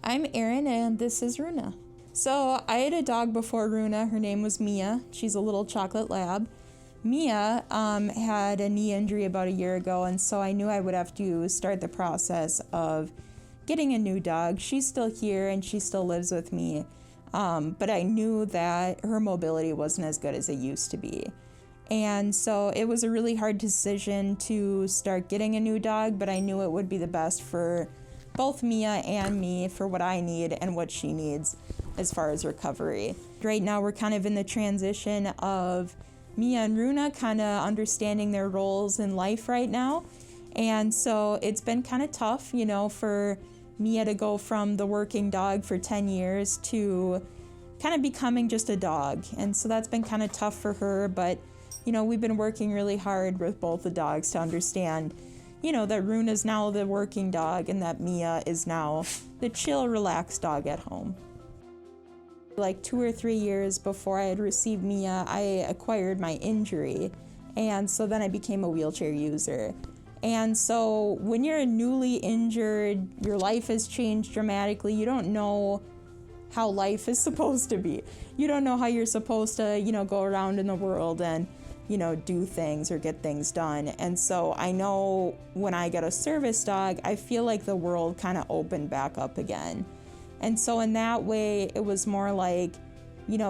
I'm Erin and this is Runa. So I had a dog before Runa. Her name was Mia. She's a little chocolate lab. Mia had a knee injury about a year ago, and so I knew I would have to start the process of getting a new dog. She's still here and she still lives with me, but I knew that her mobility wasn't as good as it used to be. And so it was a really hard decision to start getting a new dog, but I knew it would be the best for both Mia and me for what I need and what she needs as far as recovery. Right now we're kind of in the transition of Mia and Runa kind of understanding their roles in life right now. And so it's been kind of tough, for Mia to go from the working dog for 10 years to kind of becoming just a dog. And so that's been kind of tough for her, but we've been working really hard with both the dogs to understand that Runa's now the working dog and that Mia is now the chill, relaxed dog at home. Like 2 or 3 years before I had received Mia, I acquired my injury, and so then I became a wheelchair user. And so when you're newly injured, your life has changed dramatically. You don't know how life is supposed to be. You don't know how you're supposed to, go around in the world and do things or get things done. And so I know when I get a service dog, I feel like the world kind of opened back up again. And so in that way, it was more like,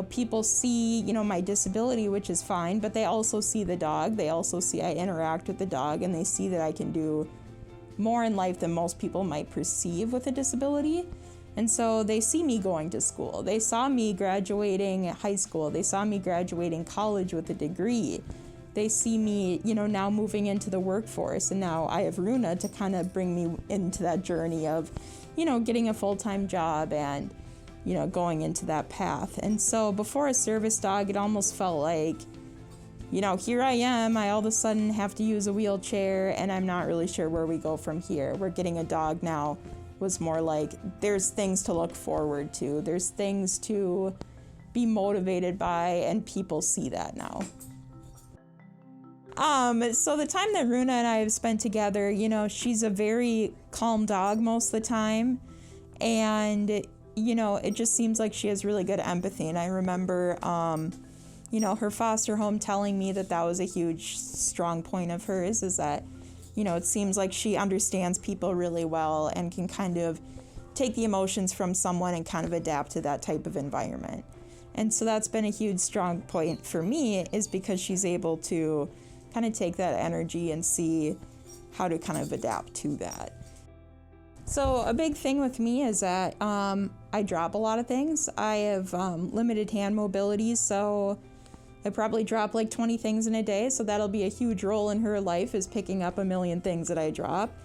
people see, my disability, which is fine, but they also see the dog. They also see I interact with the dog, and they see that I can do more in life than most people might perceive with a disability. And so they see me going to school. They saw me graduating high school. They saw me graduating college with a degree. They see me, now moving into the workforce. And now I have Runa to kind of bring me into that journey of, getting a full-time job and, going into that path. And so before a service dog, it almost felt like, here I am. I all of a sudden have to use a wheelchair and I'm not really sure where we go from here. We're getting a dog now. Was more like there's things to look forward to. There's things to be motivated by, and people see that now. So the time that Runa and I have spent together, she's a very calm dog most of the time. And, it just seems like she has really good empathy. And I remember, her foster home telling me that was a huge, strong point of hers, is that it seems like she understands people really well and can kind of take the emotions from someone and kind of adapt to that type of environment. And so that's been a huge strong point for me, is because she's able to kind of take that energy and see how to kind of adapt to that. So a big thing with me is that I drop a lot of things. I have limited hand mobility, so I probably drop like 20 things in a day, so that'll be a huge role in her life, is picking up a million things that I drop.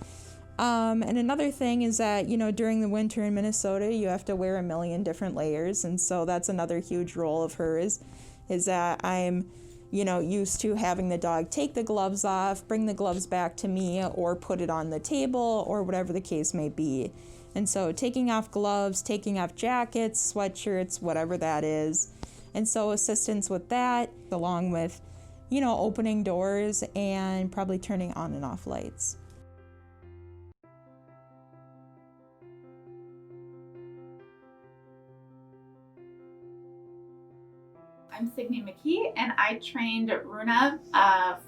And another thing is that, during the winter in Minnesota, you have to wear a million different layers, and so that's another huge role of hers, is that I'm, used to having the dog take the gloves off, bring the gloves back to me, or put it on the table, or whatever the case may be. And so taking off gloves, taking off jackets, sweatshirts, whatever that is. And so assistance with that, along with, opening doors and probably turning on and off lights. I'm Signe McKee, and I trained Runa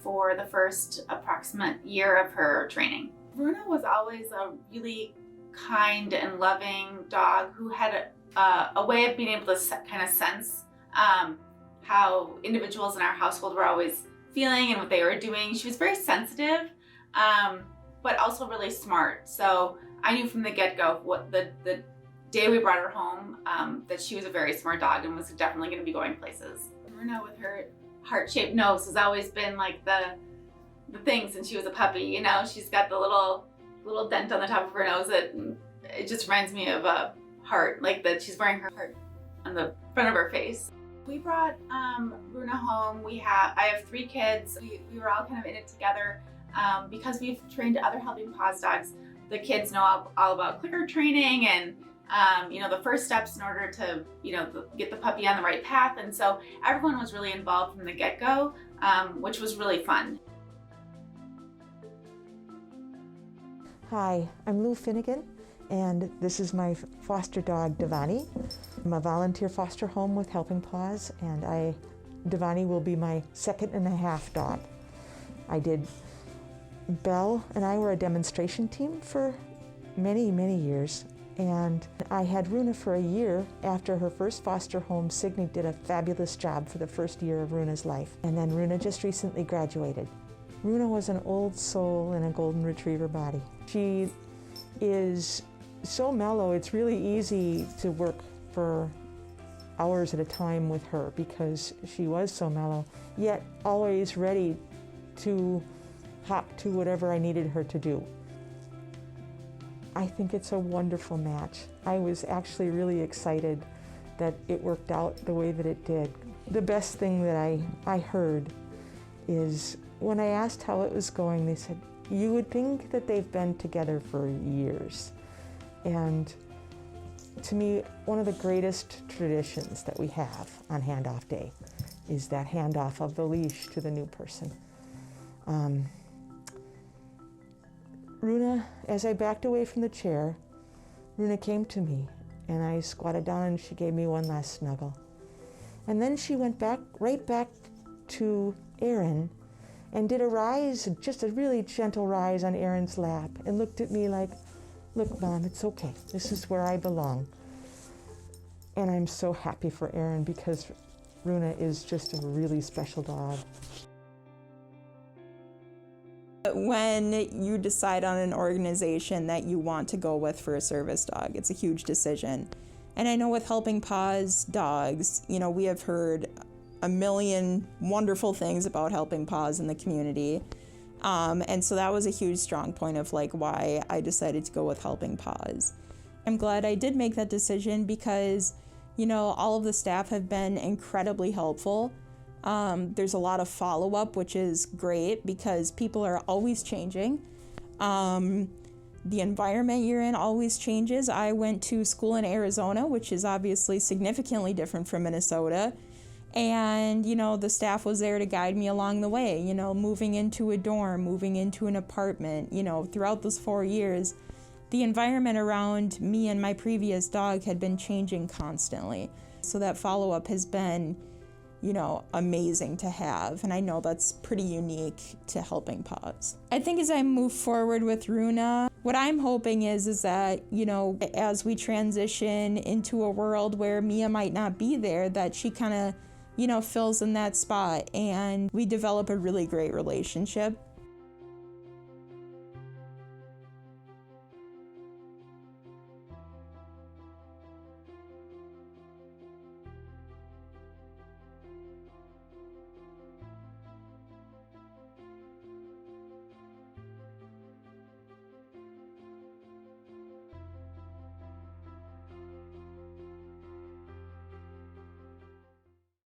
for the first approximate year of her training. Runa was always a really kind and loving dog who had a way of being able to kind of sense how individuals in our household were always feeling and what they were doing. She was very sensitive, but also really smart. So I knew from the get-go, what the day we brought her home, that she was a very smart dog and was definitely going to be going places. Runa, with her heart-shaped nose, has always been like the thing since she was a puppy. She's got the little dent on the top of her nose that it just reminds me of a heart, like that she's wearing her heart on the front of her face. We brought Runa home. I have 3 kids. We were all kind of in it together because we've trained other Helping Paws dogs. The kids know all about clicker training and the first steps in order to get the puppy on the right path. And so everyone was really involved from the get-go, which was really fun. Hi, I'm Lou Finnegan, and this is my foster dog, Devani. I'm a volunteer foster home with Helping Paws, and Devani will be my 2.5 dog. Belle and I were a demonstration team for many, many years, and I had Runa for a year after her first foster home. Signe did a fabulous job for the first year of Runa's life, and then Runa just recently graduated. Runa was an old soul in a golden retriever body. She is so mellow, it's really easy to work for hours at a time with her because she was so mellow, yet always ready to hop to whatever I needed her to do. I think it's a wonderful match. I was actually really excited that it worked out the way that it did. The best thing that I heard is when I asked how it was going, they said, "You would think that they've been together for years." And to me, one of the greatest traditions that we have on handoff day is that handoff of the leash to the new person. Runa, as I backed away from the chair, Runa came to me and I squatted down and she gave me one last snuggle. And then she went right back to Erin and did a rise, just a really gentle rise on Erin's lap, and looked at me like, "Look, Mom, it's okay. This is where I belong." And I'm so happy for Erin because Runa is just a really special dog. When you decide on an organization that you want to go with for a service dog, it's a huge decision. And I know with Helping Paws dogs, we have heard a million wonderful things about Helping Paws in the community. And so that was a huge strong point of why I decided to go with Helping Paws. I'm glad I did make that decision because, all of the staff have been incredibly helpful. There's a lot of follow-up, which is great because people are always changing. The environment you're in always changes. I went to school in Arizona, which is obviously significantly different from Minnesota. And, the staff was there to guide me along the way, moving into a dorm, moving into an apartment, throughout those 4 years. The environment around me and my previous dog had been changing constantly. So that follow-up has been, amazing to have. And I know that's pretty unique to Helping Paws. I think as I move forward with Runa, what I'm hoping is that, as we transition into a world where Mia might not be there, that she kind of, fills in that spot and we develop a really great relationship.